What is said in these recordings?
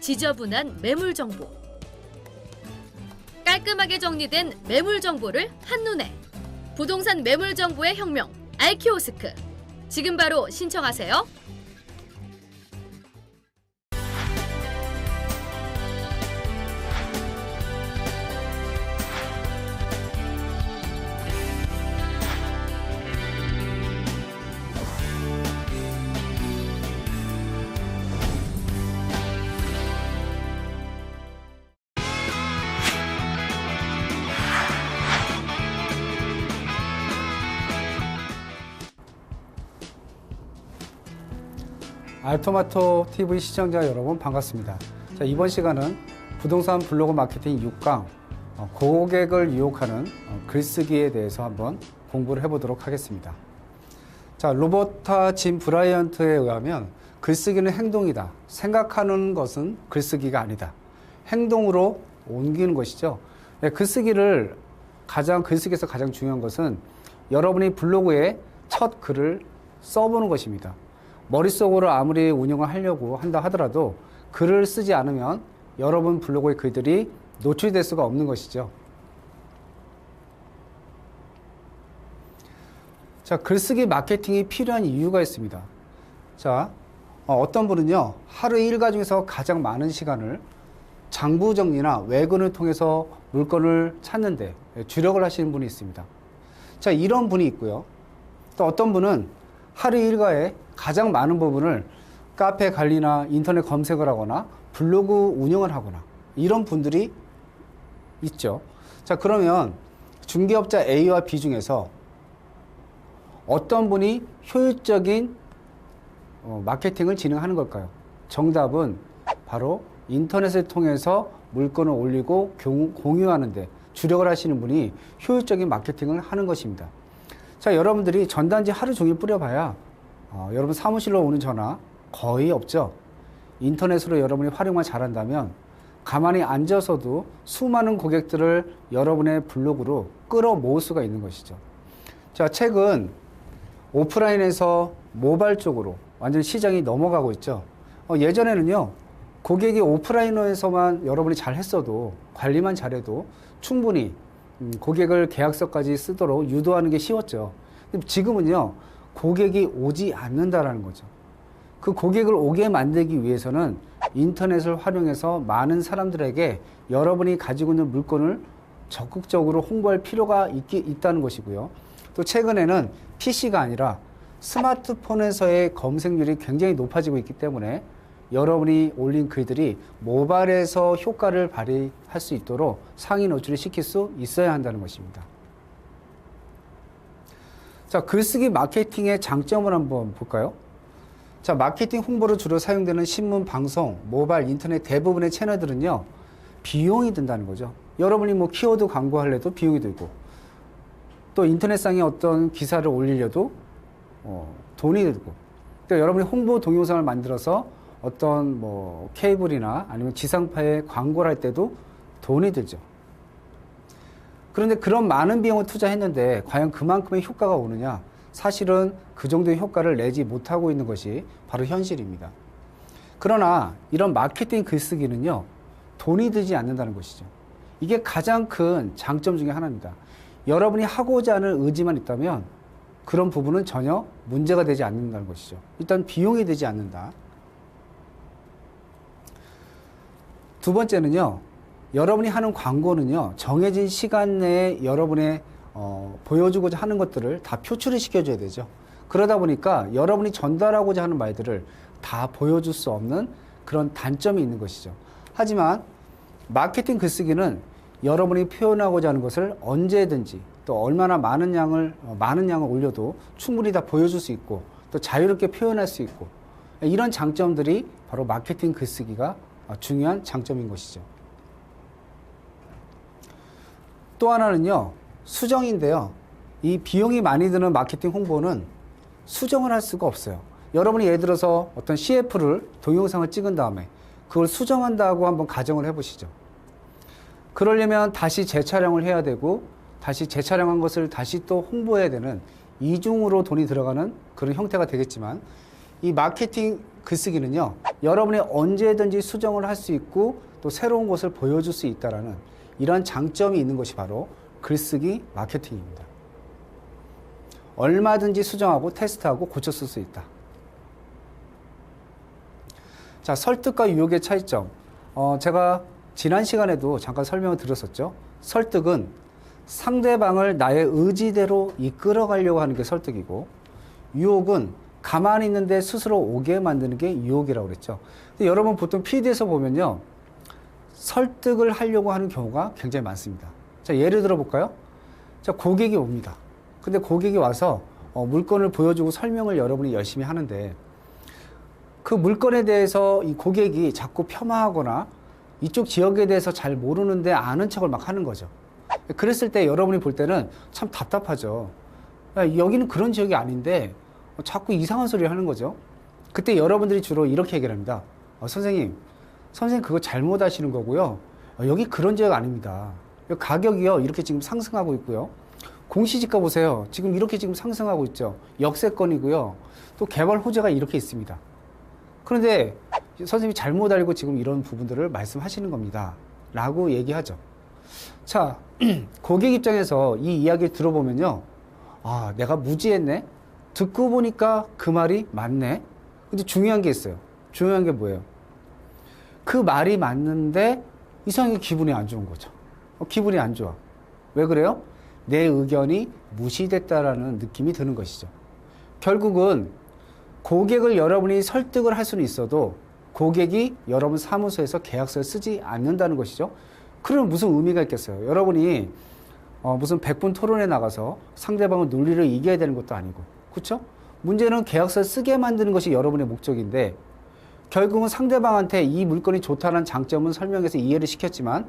지저분한 매물 정보. 깔끔하게 정리된 매물 정보를 한눈에. 부동산 매물 정보의 혁명, 알키오스크. 지금 바로 신청하세요. 알토마토 TV 시청자 여러분 반갑습니다. 자, 이번 시간은 부동산 블로그 마케팅 6강 고객을 유혹하는 글쓰기에 대해서 한번 공부를 해보도록 하겠습니다. 자, 로버타 짐 브라이언트에 의하면 글쓰기는 행동이다. 생각하는 것은 글쓰기가 아니다. 행동으로 옮기는 것이죠. 네, 글쓰기에서 가장 중요한 것은 여러분이 블로그에 첫 글을 써보는 것입니다. 머릿속으로 아무리 운영을 하려고 한다 하더라도 글을 쓰지 않으면 여러분 블로그의 글들이 노출될 수가 없는 것이죠. 자, 글쓰기 마케팅이 필요한 이유가 있습니다. 자, 어떤 분은요, 하루 일과 중에서 가장 많은 시간을 장부 정리나 외근을 통해서 물건을 찾는데 주력을 하시는 분이 있습니다. 자, 이런 분이 있고요. 또 어떤 분은 하루 일과에 가장 많은 부분을 카페 관리나 인터넷 검색을 하거나 블로그 운영을 하거나 이런 분들이 있죠. 자, 그러면 중개업자 A와 B 중에서 어떤 분이 효율적인 마케팅을 진행하는 걸까요? 정답은 바로 인터넷을 통해서 물건을 올리고 공유하는데 주력을 하시는 분이 효율적인 마케팅을 하는 것입니다. 자, 여러분들이 전단지 하루 종일 뿌려봐야 여러분 사무실로 오는 전화 거의 없죠. 인터넷으로 여러분이 활용을 잘한다면 가만히 앉아서도 수많은 고객들을 여러분의 블로그로 끌어모을 수가 있는 것이죠. 자, 최근 오프라인에서 모바일 쪽으로 완전 시장이 넘어가고 있죠. 예전에는요, 고객이 오프라인에서만 여러분이 잘 했어도 관리만 잘해도 충분히 고객을 계약서까지 쓰도록 유도하는 게 쉬웠죠. 지금은요, 고객이 오지 않는다라는 거죠. 그 고객을 오게 만들기 위해서는 인터넷을 활용해서 많은 사람들에게 여러분이 가지고 있는 물건을 적극적으로 홍보할 필요가 있다는 것이고요. 또 최근에는 PC가 아니라 스마트폰에서의 검색률이 굉장히 높아지고 있기 때문에 여러분이 올린 글들이 모바일에서 효과를 발휘할 수 있도록 상위 노출을 시킬 수 있어야 한다는 것입니다. 자, 글쓰기 마케팅의 장점을 한번 볼까요? 자, 마케팅 홍보로 주로 사용되는 신문, 방송, 모바일, 인터넷 대부분의 채널들은요, 비용이 든다는 거죠. 여러분이 뭐 키워드 광고하려도 비용이 들고, 또 인터넷상에 어떤 기사를 올리려도 돈이 들고, 또 여러분이 홍보 동영상을 만들어서 어떤 뭐 케이블이나 아니면 지상파에 광고를 할 때도 돈이 들죠. 그런데 그런 많은 비용을 투자했는데 과연 그만큼의 효과가 오느냐? 사실은 그 정도의 효과를 내지 못하고 있는 것이 바로 현실입니다. 그러나 이런 마케팅 글쓰기는요, 돈이 들지 않는다는 것이죠. 이게 가장 큰 장점 중에 하나입니다. 여러분이 하고자 하는 의지만 있다면 그런 부분은 전혀 문제가 되지 않는다는 것이죠. 일단 비용이 되지 않는다. 두 번째는요, 여러분이 하는 광고는요, 정해진 시간 내에 여러분의 보여주고자 하는 것들을 다 표출을 시켜줘야 되죠. 그러다 보니까 여러분이 전달하고자 하는 말들을 다 보여줄 수 없는 그런 단점이 있는 것이죠. 하지만 마케팅 글쓰기는 여러분이 표현하고자 하는 것을 언제든지 또 얼마나 많은 양을 올려도 충분히 다 보여줄 수 있고 또 자유롭게 표현할 수 있고 이런 장점들이 바로 마케팅 글쓰기가 중요한 장점인 것이죠. 또 하나는요, 수정인데요. 이 비용이 많이 드는 마케팅 홍보는 수정을 할 수가 없어요. 여러분이 예를 들어서 어떤 CF를 동영상을 찍은 다음에 그걸 수정한다고 한번 가정을 해보시죠. 그러려면 다시 재촬영을 해야 되고 다시 재촬영한 것을 다시 또 홍보해야 되는 이중으로 돈이 들어가는 그런 형태가 되겠지만 이 마케팅 글쓰기는요, 여러분이 언제든지 수정을 할 수 있고 또 새로운 것을 보여줄 수 있다라는 이런 장점이 있는 것이 바로 글쓰기 마케팅입니다. 얼마든지 수정하고 테스트하고 고쳐 쓸 수 있다. 자, 설득과 유혹의 차이점. 제가 지난 시간에도 잠깐 설명을 드렸었죠. 설득은 상대방을 나의 의지대로 이끌어 가려고 하는 게 설득이고, 유혹은 가만히 있는데 스스로 오게 만드는 게 유혹이라고 그랬죠. 근데 여러분 보통 PD에서 보면요, 설득을 하려고 하는 경우가 굉장히 많습니다. 자, 예를 들어 볼까요? 자, 고객이 옵니다. 근데 고객이 와서 물건을 보여주고 설명을 여러분이 열심히 하는데, 그 물건에 대해서 이 고객이 자꾸 폄하하거나 이쪽 지역에 대해서 잘 모르는데 아는 척을 막 하는 거죠. 그랬을 때 여러분이 볼 때는 참 답답하죠. 야, 여기는 그런 지역이 아닌데 자꾸 이상한 소리를 하는 거죠. 그때 여러분들이 주로 이렇게 얘기를 합니다. 선생님 그거 잘못 하시는 거고요. 여기 그런 지역 아닙니다. 가격이요, 이렇게 지금 상승하고 있고요. 공시지가 보세요. 지금 이렇게 지금 상승하고 있죠. 역세권이고요. 또 개발 호재가 이렇게 있습니다. 그런데 선생님이 잘못 알고 지금 이런 부분들을 말씀하시는 겁니다. 라고 얘기하죠. 자, 고객 입장에서 이 이야기를 들어보면요. 아, 내가 무지했네? 듣고 보니까 그 말이 맞네? 근데 중요한 게 있어요. 중요한 게 뭐예요? 그 말이 맞는데 이상하게 기분이 안 좋은 거죠. 기분이 안 좋아. 왜 그래요? 내 의견이 무시됐다라는 느낌이 드는 것이죠. 결국은 고객을 여러분이 설득을 할 수는 있어도 고객이 여러분 사무소에서 계약서를 쓰지 않는다는 것이죠. 그러면 무슨 의미가 있겠어요? 여러분이 무슨 100분 토론에 나가서 상대방의 논리를 이겨야 되는 것도 아니고, 그렇죠? 문제는 계약서를 쓰게 만드는 것이 여러분의 목적인데, 결국은 상대방한테 이 물건이 좋다는 장점은 설명해서 이해를 시켰지만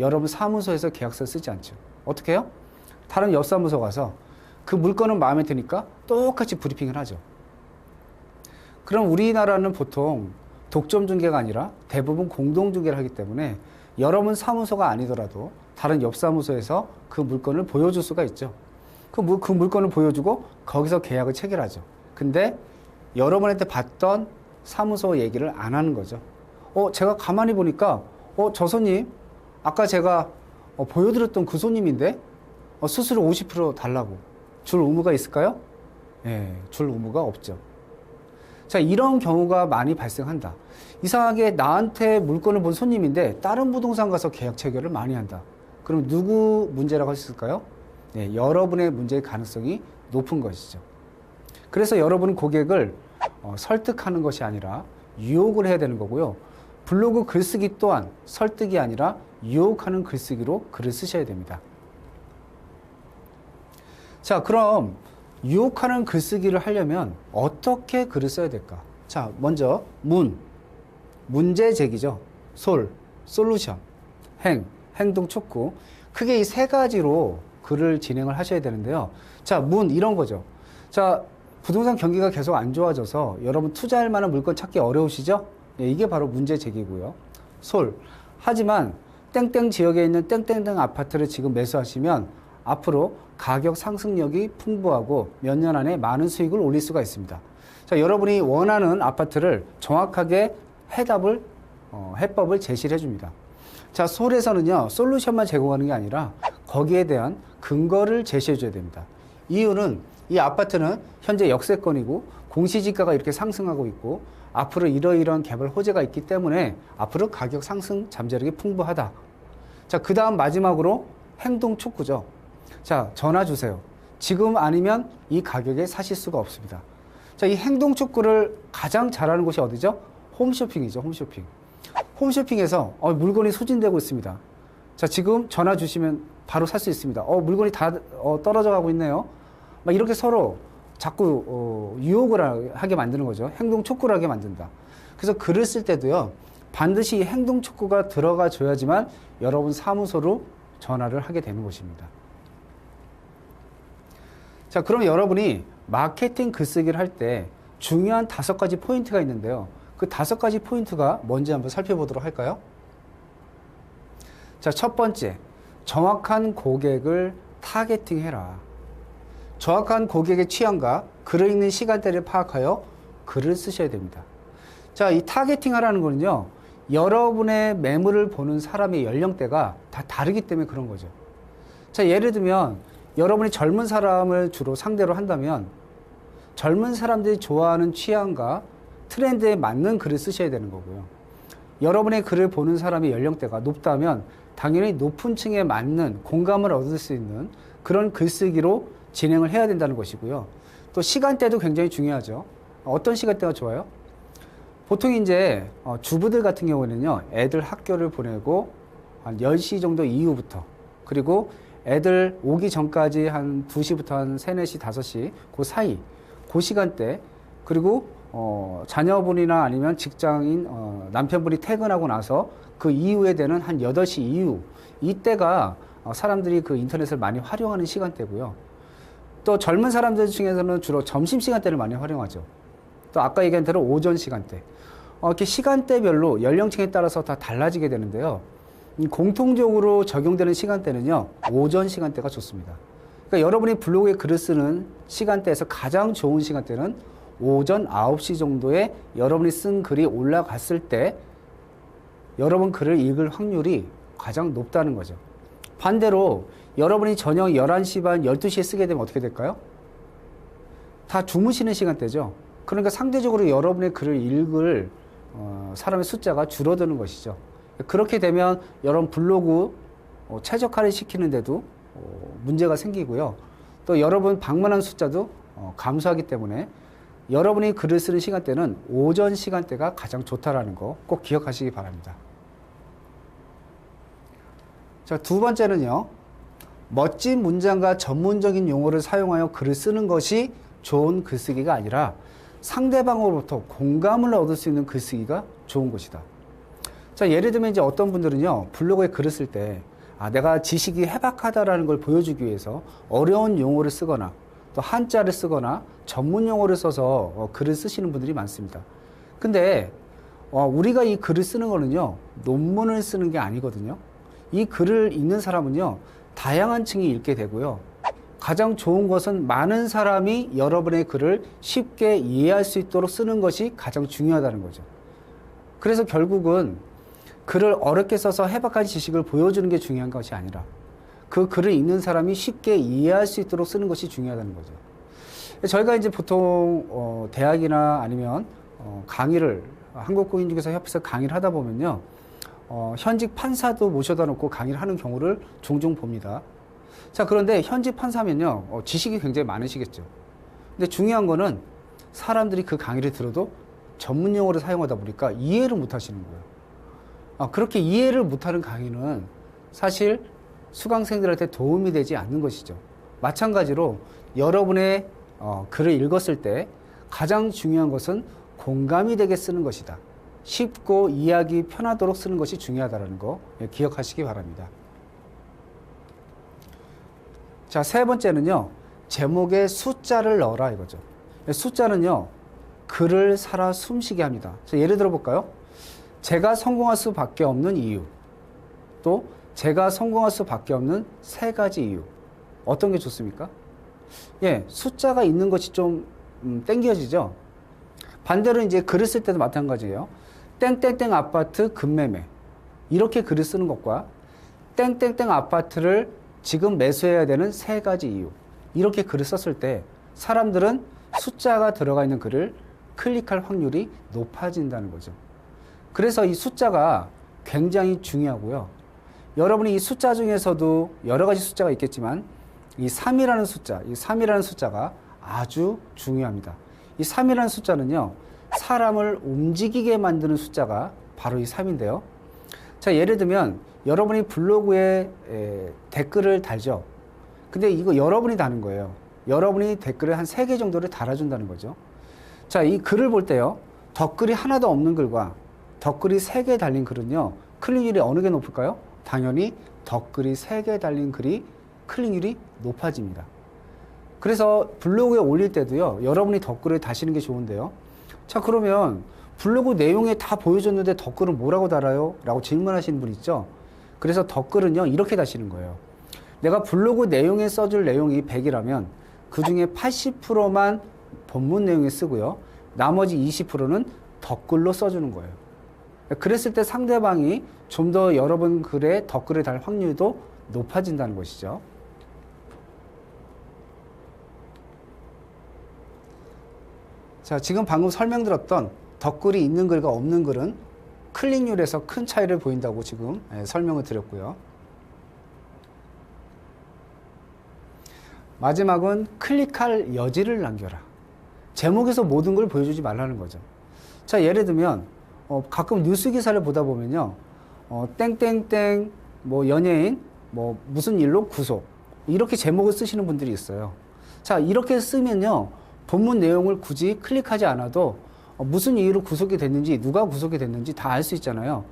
여러분 사무소에서 계약서를 쓰지 않죠. 어떻게 해요? 다른 옆 사무소 가서 그 물건은 마음에 드니까 똑같이 브리핑을 하죠. 그럼 우리나라는 보통 독점 중개가 아니라 대부분 공동 중개를 하기 때문에 여러분 사무소가 아니더라도 다른 옆 사무소에서 그 물건을 보여줄 수가 있죠. 그 물건을 보여주고 거기서 계약을 체결하죠. 근데 여러분한테 받던 사무소 얘기를 안 하는 거죠. 제가 가만히 보니까 저 손님 아까 제가 보여드렸던 그 손님인데 수수료 50% 달라고 줄 의무가 있을까요? 예, 줄 의무가 없죠. 자, 이런 경우가 많이 발생한다. 이상하게 나한테 물건을 본 손님인데 다른 부동산 가서 계약 체결을 많이 한다. 그럼 누구 문제라고 할 수 있을까요? 네, 여러분의 문제의 가능성이 높은 것이죠. 그래서 여러분은 고객을 설득하는 것이 아니라 유혹을 해야 되는 거고요. 블로그 글쓰기 또한 설득이 아니라 유혹하는 글쓰기로 글을 쓰셔야 됩니다. 자, 그럼 유혹하는 글쓰기를 하려면 어떻게 글을 써야 될까? 자, 먼저 문제 제기죠. 솔루션, 행동 촉구. 크게 이 세 가지로 글을 진행을 하셔야 되는데요. 자, 이런 거죠. 자, 부동산 경기가 계속 안 좋아져서 여러분 투자할 만한 물건 찾기 어려우시죠? 예, 이게 바로 문제 제기고요. 하지만 땡땡 지역에 있는 땡땡땡 아파트를 지금 매수하시면 앞으로 가격 상승력이 풍부하고 몇 년 안에 많은 수익을 올릴 수가 있습니다. 자, 여러분이 원하는 아파트를 정확하게 해법을 제시를 해줍니다. 자, 솔에서는요, 솔루션만 제공하는 게 아니라 거기에 대한 근거를 제시해줘야 됩니다. 이유는 이 아파트는 현재 역세권이고 공시지가가 이렇게 상승하고 있고 앞으로 이러이러한 개발 호재가 있기 때문에 앞으로 가격 상승 잠재력이 풍부하다. 자, 그 다음 마지막으로 행동 촉구죠. 자, 전화 주세요. 지금 아니면 이 가격에 사실 수가 없습니다. 자, 이 행동 촉구를 가장 잘하는 곳이 어디죠? 홈쇼핑이죠, 홈쇼핑. 홈쇼핑에서 물건이 소진되고 있습니다. 자, 지금 전화 주시면 바로 살 수 있습니다. 물건이 다 떨어져 가고 있네요. 막 이렇게 서로 자꾸 유혹을 하게 만드는 거죠. 행동 촉구를 하게 만든다. 그래서 글을 쓸 때도요, 반드시 행동 촉구가 들어가 줘야지만 여러분 사무소로 전화를 하게 되는 것입니다. 자, 그럼 여러분이 마케팅 글쓰기를 할 때 중요한 5가지 포인트가 있는데요. 그 5가지 포인트가 뭔지 한번 살펴보도록 할까요? 자, 첫 번째, 정확한 고객을 타겟팅해라. 정확한 고객의 취향과 글을 읽는 시간대를 파악하여 글을 쓰셔야 됩니다. 자, 이 타겟팅 하라는 거는요, 여러분의 매물을 보는 사람의 연령대가 다 다르기 때문에 그런 거죠. 자, 예를 들면 여러분이 젊은 사람을 주로 상대로 한다면 젊은 사람들이 좋아하는 취향과 트렌드에 맞는 글을 쓰셔야 되는 거고요. 여러분의 글을 보는 사람의 연령대가 높다면 당연히 높은 층에 맞는 공감을 얻을 수 있는 그런 글쓰기로 진행을 해야 된다는 것이고요. 또 시간대도 굉장히 중요하죠. 어떤 시간대가 좋아요? 보통 이제 주부들 같은 경우는요, 애들 학교를 보내고 한 10시 정도 이후부터, 그리고 애들 오기 전까지 한 2시부터 한 3, 4시, 5시 그 사이, 그 시간대, 그리고 자녀분이나 아니면 직장인 남편분이 퇴근하고 나서 그 이후에 되는 한 8시 이후, 이때가 사람들이 그 인터넷을 많이 활용하는 시간대고요. 또 젊은 사람들 중에서는 주로 점심시간대를 많이 활용하죠. 또 아까 얘기한 대로 오전 시간대. 이렇게 시간대별로 연령층에 따라서 다 달라지게 되는데요. 공통적으로 적용되는 시간대는요, 오전 시간대가 좋습니다. 그러니까 여러분이 블로그에 글을 쓰는 시간대에서 가장 좋은 시간대는 오전 9시 정도에 여러분이 쓴 글이 올라갔을 때 여러분 글을 읽을 확률이 가장 높다는 거죠. 반대로 여러분이 저녁 11시 반, 12시에 쓰게 되면 어떻게 될까요? 다 주무시는 시간대죠. 그러니까 상대적으로 여러분의 글을 읽을 사람의 숫자가 줄어드는 것이죠. 그렇게 되면 여러분 블로그 최적화를 시키는데도 문제가 생기고요. 또 여러분 방문한 숫자도 감소하기 때문에 여러분이 글을 쓰는 시간대는 오전 시간대가 가장 좋다라는 거 꼭 기억하시기 바랍니다. 자, 두 번째는요. 멋진 문장과 전문적인 용어를 사용하여 글을 쓰는 것이 좋은 글쓰기가 아니라 상대방으로부터 공감을 얻을 수 있는 글쓰기가 좋은 것이다. 자, 예를 들면 이제 어떤 분들은요, 블로그에 글을 쓸 때, 내가 지식이 해박하다라는 걸 보여주기 위해서 어려운 용어를 쓰거나 또 한자를 쓰거나 전문 용어를 써서 글을 쓰시는 분들이 많습니다. 근데 우리가 이 글을 쓰는 거는요, 논문을 쓰는 게 아니거든요. 이 글을 읽는 사람은요, 다양한 층이 읽게 되고요. 가장 좋은 것은 많은 사람이 여러분의 글을 쉽게 이해할 수 있도록 쓰는 것이 가장 중요하다는 거죠. 그래서 결국은 글을 어렵게 써서 해박한 지식을 보여주는 게 중요한 것이 아니라 그 글을 읽는 사람이 쉽게 이해할 수 있도록 쓰는 것이 중요하다는 거죠. 저희가 이제 보통 대학이나 아니면 강의를 한국공인중개사협회에서 강의를 하다 보면요, 현직 판사도 모셔다 놓고 강의를 하는 경우를 종종 봅니다. 자, 그런데 현직 판사면요, 지식이 굉장히 많으시겠죠. 근데 중요한 거는 사람들이 그 강의를 들어도 전문 용어를 사용하다 보니까 이해를 못 하시는 거예요. 그렇게 이해를 못하는 강의는 사실 수강생들한테 도움이 되지 않는 것이죠. 마찬가지로 여러분의 글을 읽었을 때 가장 중요한 것은 공감이 되게 쓰는 것이다. 쉽고 이해하기 편하도록 쓰는 것이 중요하다는 거 기억하시기 바랍니다. 자, 세 번째는요, 제목에 숫자를 넣어라 이거죠. 숫자는요, 글을 살아 숨쉬게 합니다. 자, 예를 들어 볼까요? 제가 성공할 수밖에 없는 이유, 또 제가 성공할 수밖에 없는 3가지 이유. 어떤 게 좋습니까? 예, 숫자가 있는 것이 좀 땡겨지죠. 반대로 이제 글을 쓸 때도 마찬가지예요. 땡땡땡 아파트 급매매, 이렇게 글을 쓰는 것과 땡땡땡 아파트를 지금 매수해야 되는 3가지 이유, 이렇게 글을 썼을 때 사람들은 숫자가 들어가 있는 글을 클릭할 확률이 높아진다는 거죠. 그래서 이 숫자가 굉장히 중요하고요. 여러분이 이 숫자 중에서도 여러 가지 숫자가 있겠지만 이 3이라는 숫자, 이 3이라는 숫자가 아주 중요합니다. 이 3이라는 숫자는요, 사람을 움직이게 만드는 숫자가 바로 이 3인데요. 자, 예를 들면 여러분이 블로그에 댓글을 달죠. 근데 이거 여러분이 다는 거예요. 여러분이 댓글을 한 3개 정도를 달아준다는 거죠. 자, 이 글을 볼 때요, 덧글이 하나도 없는 글과 덧글이 3개 달린 글은요, 클릭률이 어느 게 높을까요? 당연히 덧글이 3개 달린 글이 클릭률이 높아집니다. 그래서 블로그에 올릴 때도요, 여러분이 덧글을 다시는 게 좋은데요. 자, 그러면 블로그 내용에 다 보여줬는데 덧글은 뭐라고 달아요? 라고 질문하시는 분 있죠. 그래서 덧글은요, 이렇게 다시는 거예요. 내가 블로그 내용에 써줄 내용이 100이라면 그 중에 80%만 본문 내용에 쓰고요, 나머지 20%는 덧글로 써주는 거예요. 그랬을 때 상대방이 좀 더 여러분 글에 덧글을 달 확률도 높아진다는 것이죠. 자, 지금 방금 설명드렸던 덧글이 있는 글과 없는 글은 클릭률에서 큰 차이를 보인다고 지금 설명을 드렸고요. 마지막은 클릭할 여지를 남겨라. 제목에서 모든 걸 보여주지 말라는 거죠. 자, 예를 들면 가끔 뉴스 기사를 보다 보면요, 땡땡땡 뭐 연예인 뭐 무슨 일로 구속 이렇게 제목을 쓰시는 분들이 있어요. 자, 이렇게 쓰면요, 본문 내용을 굳이 클릭하지 않아도 무슨 이유로 구속이 됐는지, 누가 구속이 됐는지 다 알 수 있잖아요.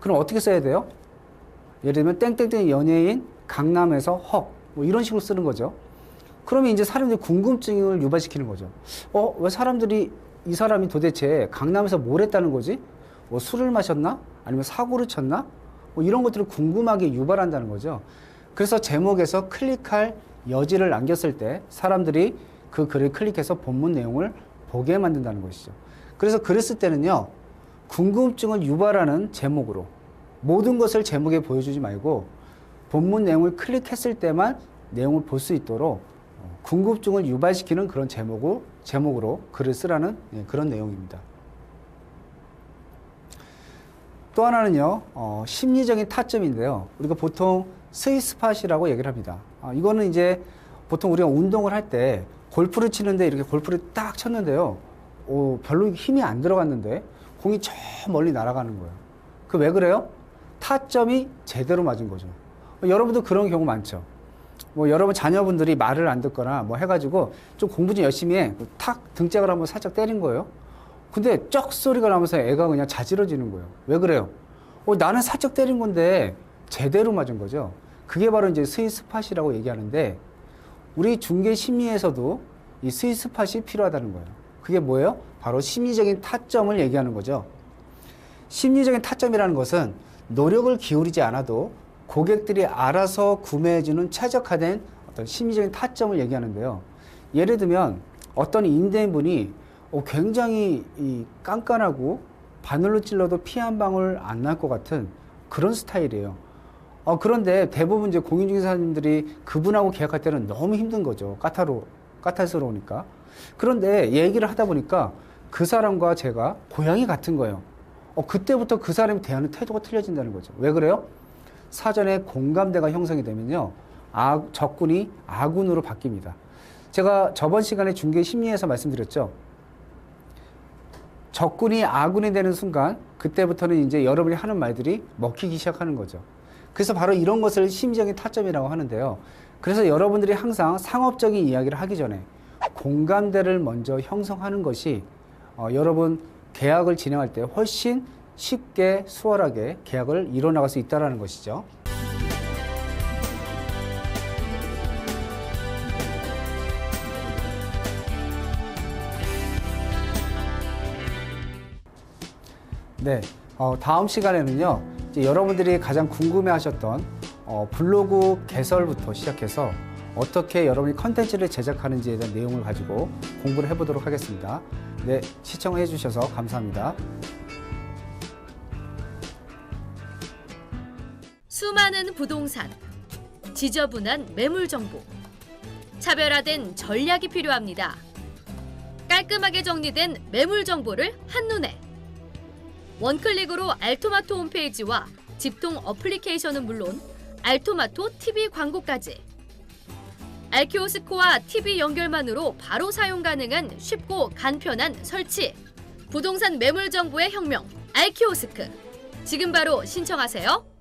그럼 어떻게 써야 돼요? 예를 들면 땡땡땡 연예인 강남에서 헉 뭐 이런 식으로 쓰는 거죠. 그러면 이제 사람들이 궁금증을 유발시키는 거죠. 왜 사람들이 이 사람이 도대체 강남에서 뭘 했다는 거지? 뭐 술을 마셨나? 아니면 사고를 쳤나? 뭐 이런 것들을 궁금하게 유발한다는 거죠. 그래서 제목에서 클릭할 여지를 남겼을 때 사람들이 그 글을 클릭해서 본문 내용을 보게 만든다는 것이죠. 그래서 글을 쓸 때는요, 궁금증을 유발하는 제목으로 모든 것을 제목에 보여주지 말고 본문 내용을 클릭했을 때만 내용을 볼 수 있도록 궁금증을 유발시키는 그런 제목으로 글을 쓰라는 그런 내용입니다. 또 하나는요, 심리적인 타점인데요. 우리가 보통 스윗스팟이라고 얘기를 합니다. 이거는 이제 보통 우리가 운동을 할 때 골프를 치는데 이렇게 골프를 딱 쳤는데요, 별로 힘이 안 들어갔는데 공이 저 멀리 날아가는 거예요. 그 왜 그래요? 타점이 제대로 맞은 거죠. 여러분도 그런 경우 많죠. 뭐 여러분 자녀분들이 말을 안 듣거나 뭐 해가지고 좀 공부 좀 열심히 해. 탁 등짝을 한번 살짝 때린 거예요. 근데 쩍 소리가 나면서 애가 그냥 자지러지는 거예요. 왜 그래요? 나는 살짝 때린 건데 제대로 맞은 거죠. 그게 바로 이제 스윗스팟이라고 얘기하는데, 우리 중개 심리에서도 이 스윗스팟이 필요하다는 거예요. 그게 뭐예요? 바로 심리적인 타점을 얘기하는 거죠. 심리적인 타점이라는 것은 노력을 기울이지 않아도 고객들이 알아서 구매해주는 최적화된 어떤 심리적인 타점을 얘기하는데요. 예를 들면 어떤 임대인분이 굉장히 깐깐하고 바늘로 찔러도 피 한 방울 안 날 것 같은 그런 스타일이에요. 그런데 대부분 이제 공인중개사님들이 그분하고 계약할 때는 너무 힘든 거죠. 까탈스러우니까. 그런데 얘기를 하다 보니까 그 사람과 제가 고향이 같은 거예요. 그때부터 그 사람이 대하는 태도가 틀려진다는 거죠. 왜 그래요? 사전에 공감대가 형성이 되면요, 적군이 아군으로 바뀝니다. 제가 저번 시간에 중개 심리에서 말씀드렸죠. 적군이 아군이 되는 순간, 그때부터는 이제 여러분이 하는 말들이 먹히기 시작하는 거죠. 그래서 바로 이런 것을 심리적인 타점이라고 하는데요. 그래서 여러분들이 항상 상업적인 이야기를 하기 전에 공감대를 먼저 형성하는 것이 여러분 계약을 진행할 때 훨씬 쉽게 수월하게 계약을 이뤄나갈 수 있다는 것이죠. 네, 다음 시간에는요, 이제 여러분들이 가장 궁금해하셨던 블로그 개설부터 시작해서 어떻게 여러분이 컨텐츠를 제작하는지에 대한 내용을 가지고 공부를 해보도록 하겠습니다. 네, 시청해 주셔서 감사합니다. 수많은 부동산, 지저분한 매물 정보, 차별화된 전략이 필요합니다. 깔끔하게 정리된 매물 정보를 한눈에. 원클릭으로 알토마토 홈페이지와 집통 어플리케이션은 물론 알토마토 TV 광고까지. 알키오스코와 TV 연결만으로 바로 사용 가능한 쉽고 간편한 설치. 부동산 매물 정보의 혁명, 알키오스크. 지금 바로 신청하세요.